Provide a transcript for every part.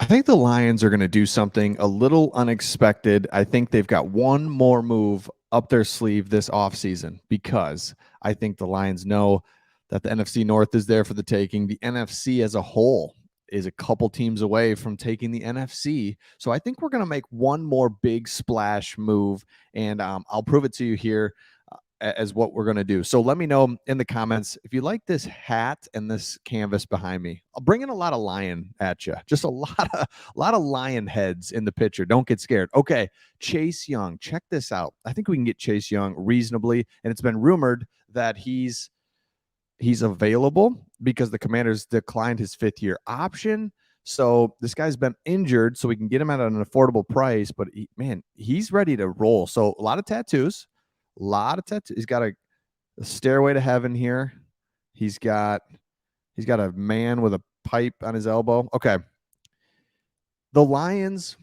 think the Lions are going to do something a little unexpected. I think they've got one more move up their sleeve this offseason because I think the Lions know that the NFC North is there for the taking. The NFC as a whole is a couple teams away from taking the NFC. So I think we're going to make one more big splash move, and I'll prove it to you here as what we're going to do. So let me know in the comments if you like this hat and this canvas behind me. I'll bring in a lot of lion at you. Just a lot of lion heads in the picture. Don't get scared. Okay, Chase Young. Check this out. I think we can get Chase Young reasonably, and it's been rumored that he's available because the Commanders declined his 5th-year option. So this guy's been injured, so we can get him at an affordable price. But he's ready to roll. So a lot of tattoos. He's got a stairway to heaven here. He's got a man with a pipe on his elbow. Okay. The Lions,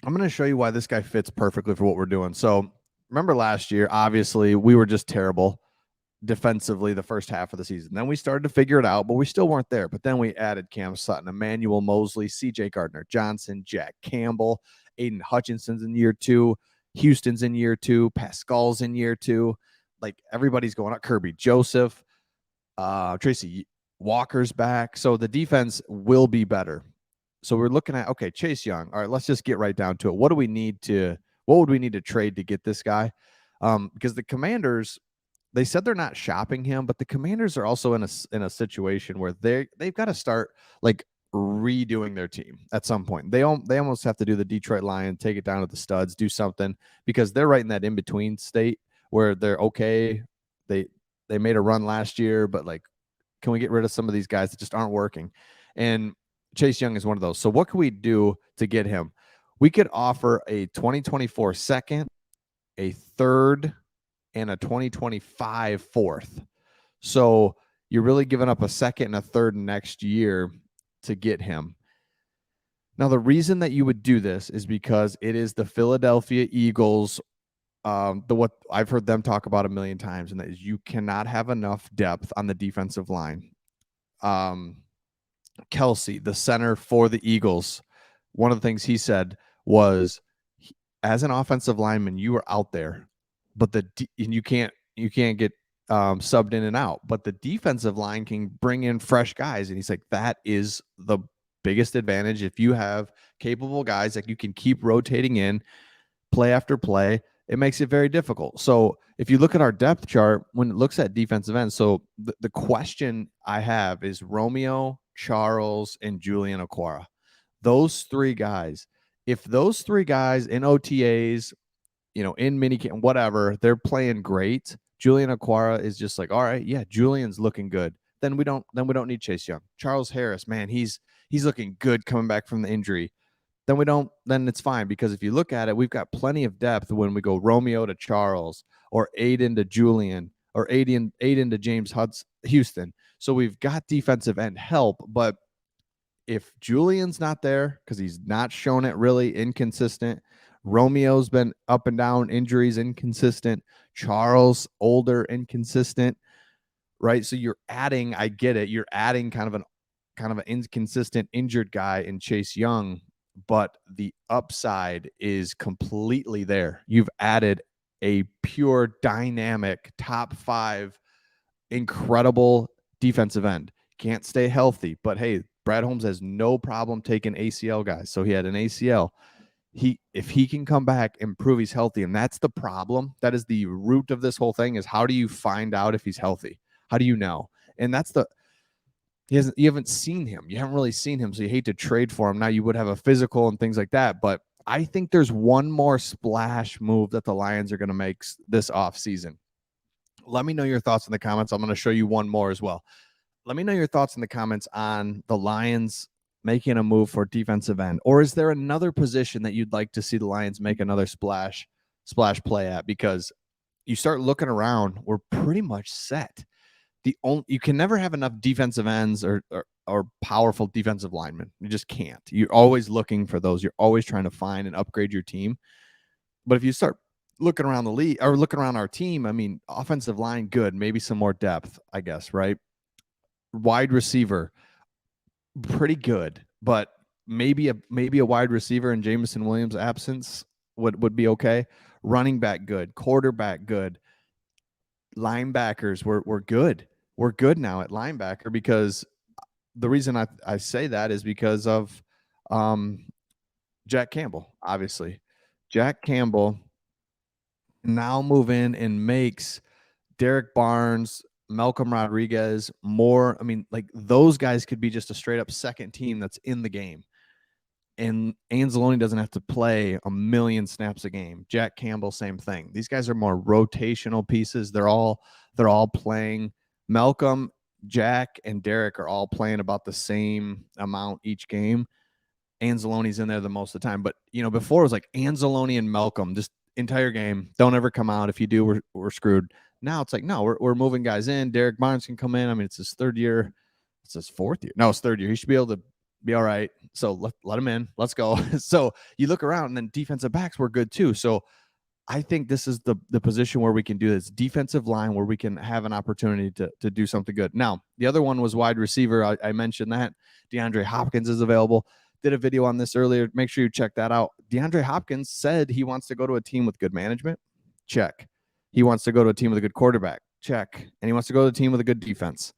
I'm going to show you why this guy fits perfectly for what we're doing. So remember last year, obviously, we were just terrible defensively the first half of the season. Then we started to figure it out, but we still weren't there. But then we added Cam Sutton, Emmanuel Mosley, CJ Gardner Johnson, Jack Campbell, Aiden Hutchinson's in year 2. Houston's in year 2. Pascal's in year 2. Like everybody's going up. Kirby Joseph, Tracy Walker's back. So the defense will be better. So we're looking at, okay, Chase Young. All right, let's just get right down to it. What would we need to trade to get this guy? Because the Commanders, they said they're not shopping him, but the Commanders are also in a situation where they've got to start like redoing their team at some point. They almost have to do the Detroit Lions, take it down to the studs, do something, because they're right in that in between state where they're okay. They made a run last year, but like, can we get rid of some of these guys that just aren't working? And Chase Young is one of those. So what can we do to get him? We could offer a 2024 second, a third, and a 2025 fourth. So you're really giving up a second and a third next year to get him. Now, the reason that you would do this is because it is the Philadelphia Eagles. What I've heard them talk about a million times, and that is you cannot have enough depth on the defensive line. Kelsey, the center for the Eagles, one of the things he said was, as an offensive lineman, you are out there, but you can't get subbed in and out. But the defensive line can bring in fresh guys, and he's like, that is the biggest advantage. If you have capable guys that you can keep rotating in play after play, it makes it very difficult. So if you look at our depth chart, when it looks at defensive ends, so the question I have is Romeo, Charles, and Julian Okwara. Those 3 guys, if those 3 guys in OTAs, in minicamp, whatever, they're playing great, Julian Okwara is just like, all right, yeah, Julian's looking good. Then we don't need Chase Young. Charles Harris, man, he's looking good coming back from the injury. Then it's fine, because if you look at it, we've got plenty of depth when we go Romeo to Charles, or Aiden to Julian, or Aiden to James Houston. So we've got defensive end help, but if Julian's not there, because he's not shown it, really inconsistent. Romeo's been up and down, injuries, inconsistent. Charles, older, inconsistent, right? So you're adding, I get it, you're adding kind of an inconsistent injured guy in Chase Young, but the upside is completely there. You've added a pure dynamic top 5 incredible defensive end. Can't stay healthy, but hey, Brad Holmes has no problem taking ACL guys. So he had an ACL. If he can come back and prove he's healthy, and that's the problem. That is the root of this whole thing, is how do you find out if he's healthy? How do you know? And that's you haven't seen him. You haven't really seen him, so you hate to trade for him. Now you would have a physical and things like that, but I think there's one more splash move that the Lions are going to make this offseason. Let me know your thoughts in the comments. I'm going to show you one more as well. Let me know your thoughts in the comments on the Lions making a move for defensive end, or is there another position that you'd like to see the Lions make another splash play at? Because you start looking around, we're pretty much set. You can never have enough defensive ends or powerful defensive linemen. You just can't. You're always looking for those. You're always trying to find and upgrade your team. But if you start looking around the league or looking around our team, I mean, offensive line, good. Maybe some more depth, I guess, right? Wide receiver, pretty good. But maybe a wide receiver in Jameson Williams' absence would be okay. Running back good, quarterback good, linebackers we're good. We're good now at linebacker because the reason I say that is because of Jack Campbell, obviously. Jack Campbell now move in and makes Derek Barnes, Malcolm Rodriguez more. I mean, like those guys could be just a straight up second team that's in the game. And Anzalone doesn't have to play a million snaps a game. Jack Campbell, same thing. These guys are more rotational pieces. They're all playing. Malcolm, Jack, and Derek are all playing about the same amount each game. Anzalone's in there the most of the time. But before it was like Anzalone and Malcolm, just entire game. Don't ever come out. If you do, we're screwed. Now it's like, no, we're moving guys in. Derek Barnes can come in. I mean, it's his third year. It's his fourth year. No, it's third year. He should be able to be all right. So let him in. Let's go. So you look around, and then defensive backs were good too. So I think this is the position where we can do this defensive line where we can have an opportunity to do something good. Now, the other one was wide receiver. I mentioned that. DeAndre Hopkins is available. Did a video on this earlier. Make sure you check that out. DeAndre Hopkins said he wants to go to a team with good management. Check. He wants to go to a team with a good quarterback. Check. And he wants to go to a team with a good defense.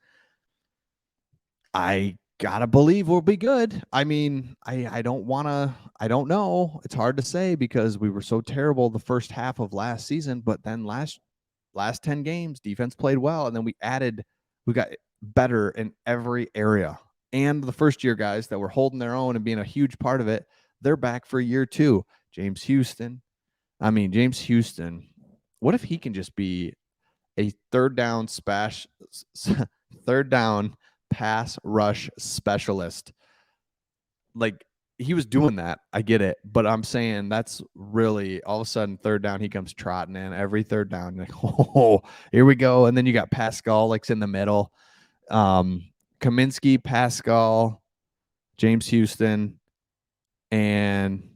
I gotta believe we'll be good. I mean, I don't know. It's hard to say because we were so terrible the first half of last season, but then last 10 games, defense played well, and then we got better in every area. And the first year guys that were holding their own and being a huge part of it, they're back for year 2. James Houston. What if he can just be a third down pass rush specialist? Like, he was doing that. I get it. But I'm saying that's really all of a sudden third down, he comes trotting in every third down. Like, oh, here we go. And then you got Pascal like in the middle. Kaminsky, Pascal, James Houston, and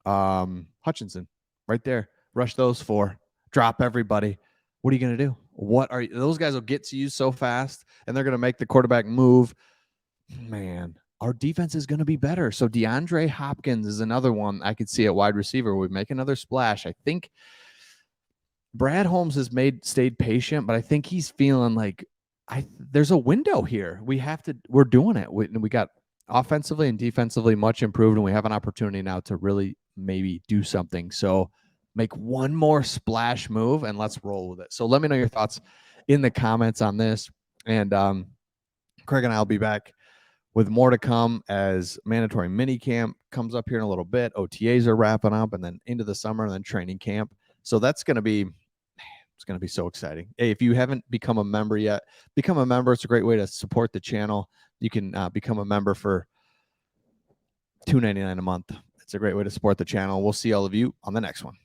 Hutchinson right there. Rush those 4. Drop everybody. What are you going to do? Those guys will get to you so fast, and they're going to make the quarterback move. Man, our defense is going to be better. So DeAndre Hopkins is another one I could see at wide receiver. We make another splash. I think Brad Holmes has stayed patient, but I think he's feeling like there's a window here. We're doing it. We got offensively and defensively much improved, and we have an opportunity now to really maybe do something. So make one more splash move and let's roll with it. So let me know your thoughts in the comments on this. And Craig and I will be back with more to come as mandatory mini camp comes up here in a little bit. OTAs are wrapping up, and then into the summer, and then training camp. So that's going to be so exciting. Hey, if you haven't become a member yet, become a member. It's a great way to support the channel. You can become a member for $2.99 a month. It's a great way to support the channel. We'll see all of you on the next one.